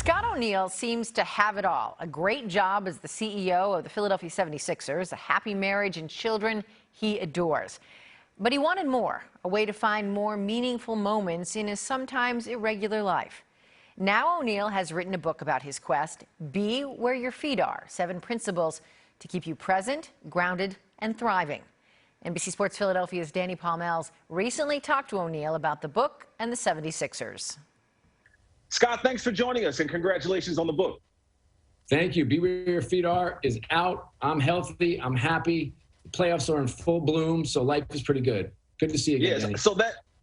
Scott O'Neil seems to have it all. A great job as the CEO of the Philadelphia 76ers, a happy marriage and children he adores. But he wanted more, a way to find more meaningful moments in his sometimes irregular life. Now O'Neil has written a book about his quest, Be Where Your Feet Are, 7 principles to keep you present, grounded, and thriving. NBC Sports Philadelphia's Danny Palmels recently talked to O'Neil about the book and the 76ers. Scott, thanks for joining us, and congratulations on the book. Thank you. Be Where Your Feet Are is out. I'm healthy. I'm happy. The playoffs are in full bloom, so life is pretty good. Good to see you again, Danny. So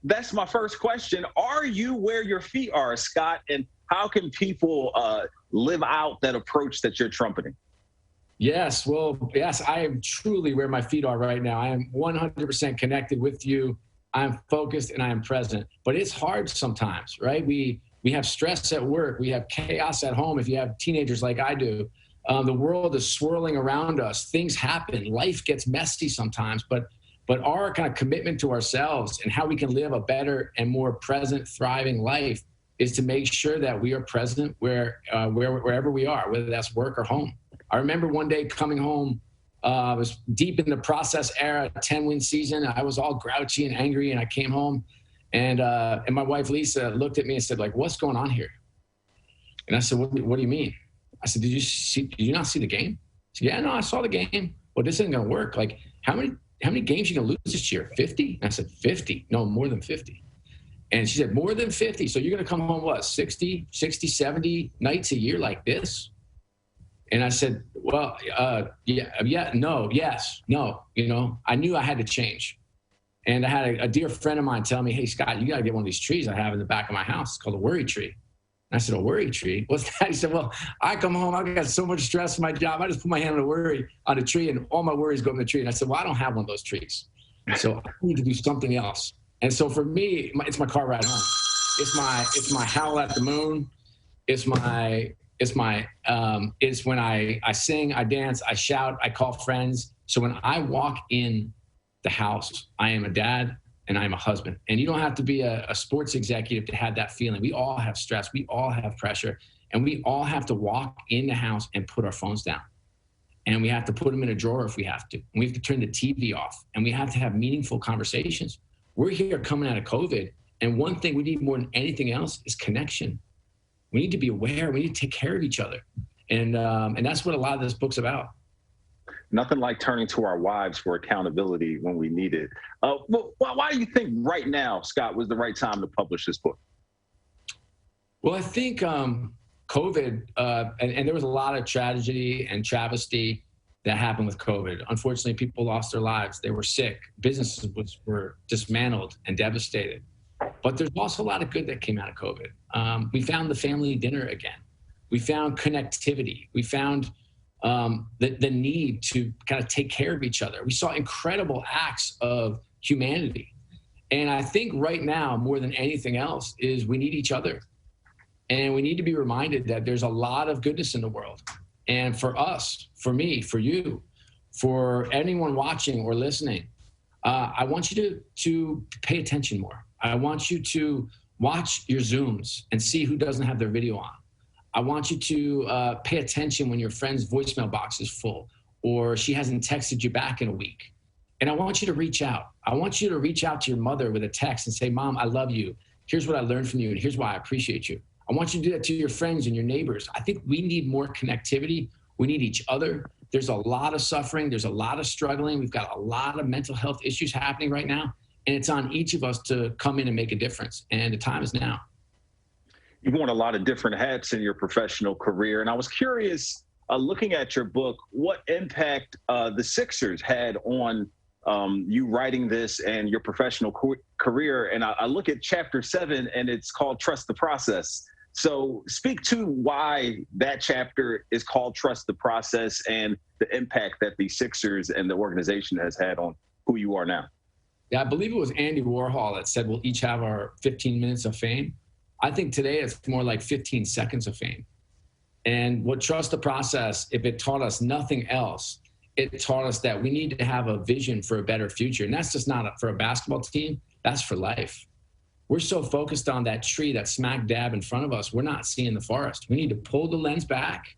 that's my first question. Are you where your feet are, Scott? And how can people live out that approach that you're trumpeting? Yes. Well, yes, I am truly where my feet are right now. I am 100% connected with you. I'm focused and I am present. But it's hard sometimes, right? We have stress at work. We have chaos at home if you have teenagers like I do. The world is swirling around us. Things happen. Life gets messy sometimes. But our kind of commitment to ourselves and how we can live a better and more present, thriving life is to make sure that we are present wherever we are, whether that's work or home. I remember one day coming home. I was deep in the process era, 10-win season. I was all grouchy and angry, and I came home. And my wife, Lisa, looked at me and said, like, what's going on here? And I said, what do you mean? I said, did you not see the game? She said, yeah, no, I saw the game. Well, this isn't going to work. Like, how many games you going to lose this year? 50? And I said, 50? No, more than 50. And she said, more than 50? So you're going to come home, what, 60, 70 nights a year like this? And I said, well, yeah, no, yes, no. You know, I knew I had to change. And I had a dear friend of mine tell me, hey, Scott, you got to get one of these trees I have in the back of my house. It's called a worry tree. And I said, a worry tree? What's that? He said, well, I come home, I've got so much stress in my job. I just put my hand on a tree and all my worries go in the tree. And I said, well, I don't have one of those trees. So I need to do something else. And so for me, it's my car ride home. It's my howl at the moon. It's when I sing, I dance, I shout, I call friends. So when I walk in the house, I am a dad and I'm a husband. And you don't have to be a sports executive to have that feeling. We all have stress. We all have pressure. And we all have to walk in the house and put our phones down. And we have to put them in a drawer if we have to. And we have to turn the TV off. And we have to have meaningful conversations. We're here coming out of COVID. And one thing we need more than anything else is connection. We need to be aware. We need to take care of each other. And that's what a lot of this book's about. Nothing like turning to our wives for accountability when we need it. Well, why do you think right now, Scott, was the right time to publish this book? Well, I think COVID, and there was a lot of tragedy and travesty that happened with COVID. Unfortunately, people lost their lives. They were sick. Businesses were dismantled and devastated. But there's also a lot of good that came out of COVID. We found the family dinner again. We found connectivity. We found the need to kind of take care of each other. We saw incredible acts of humanity. And I think right now, more than anything else, is we need each other. And we need to be reminded that there's a lot of goodness in the world. And for us, for me, for you, for anyone watching or listening, I want you to pay attention more. I want you to watch your Zooms and see who doesn't have their video on. I want you to pay attention when your friend's voicemail box is full or she hasn't texted you back in a week. And I want you to reach out. I want you to reach out to your mother with a text and say, Mom, I love you. Here's what I learned from you, and here's why I appreciate you. I want you to do that to your friends and your neighbors. I think we need more connectivity. We need each other. There's a lot of suffering. There's a lot of struggling. We've got a lot of mental health issues happening right now. And it's on each of us to come in and make a difference. And the time is now. You've worn a lot of different hats in your professional career. And I was curious, looking at your book, what impact the Sixers had on you writing this and your professional career. And I look at chapter 7 and it's called Trust the Process. So speak to why that chapter is called Trust the Process and the impact that the Sixers and the organization has had on who you are now. Yeah, I believe it was Andy Warhol that said we'll each have our 15 minutes of fame. I think today it's more like 15 seconds of fame. And what Trust the Process, if it taught us nothing else, it taught us that we need to have a vision for a better future. And that's just not for a basketball team, that's for life. we're so focused on that tree that's smack dab in front of us, we're not seeing the forest. We need to pull the lens back.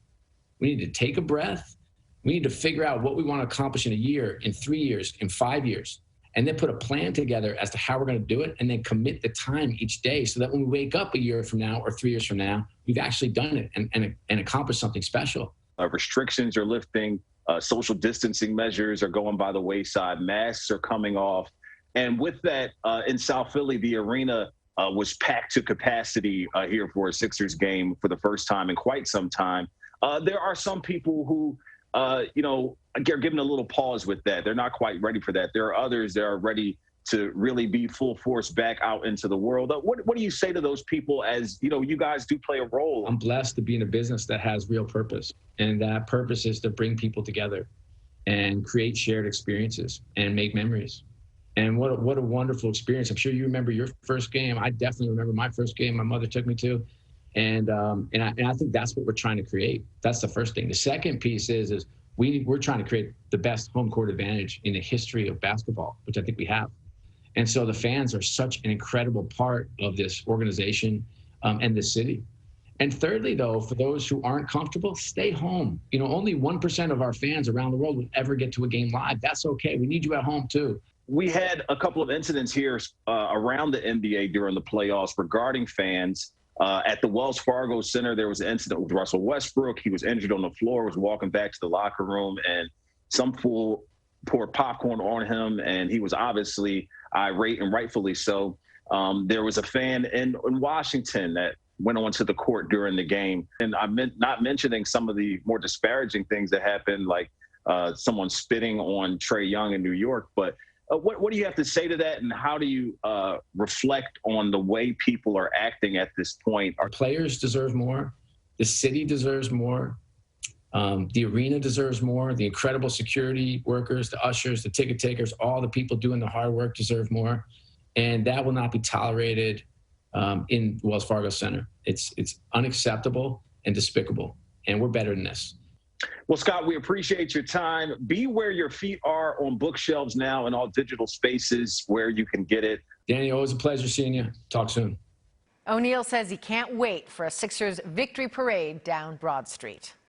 We need to take a breath. We need to figure out what we want to accomplish in a year, in 3 years, in 5 years, and then put a plan together as to how we're going to do it, and then commit the time each day so that when we wake up a year from now or 3 years from now, we've actually done it and accomplished something special. Restrictions are lifting. Social distancing measures are going by the wayside. Masks are coming off. And with that, in South Philly, the arena was packed to capacity here for a Sixers game for the first time in quite some time. There are some people who, are giving a little pause with that. They're not quite ready for that. There are others that are ready to really be full force back out into the world. What do you say to those people as, you guys do play a role? I'm blessed to be in a business that has real purpose. And that purpose is to bring people together and create shared experiences and make memories. And what a wonderful experience. I'm sure you remember your first game. I definitely remember my first game my mother took me to. And I think that's what we're trying to create. That's the first thing. The second piece is we're trying to create the best home court advantage in the history of basketball, which I think we have. And so the fans are such an incredible part of this organization and this city. And thirdly, though, for those who aren't comfortable, stay home. Only 1% of our fans around the world will ever get to a game live. That's okay. We need you at home, too. We had a couple of incidents here around the NBA during the playoffs regarding fans. At the Wells Fargo Center, there was an incident with Russell Westbrook. He was injured on the floor, was walking back to the locker room, and some fool poured popcorn on him, and he was obviously irate, and rightfully so. There was a fan in Washington that went onto the court during the game. And I'm not mentioning some of the more disparaging things that happened, like someone spitting on Trae Young in New York. But what do you have to say to that, and how do you reflect on the way people are acting at this point? Our players deserve more. The city deserves more. The arena deserves more. The incredible security workers, the ushers, the ticket takers, all the people doing the hard work deserve more. And that will not be tolerated in Wells Fargo Center. It's unacceptable and despicable. And we're better than this. Well, Scott, we appreciate your time. Be where your feet are on bookshelves now and all digital spaces where you can get it. Danny, always a pleasure seeing you. Talk soon. O'Neal says he can't wait for a Sixers victory parade down Broad Street.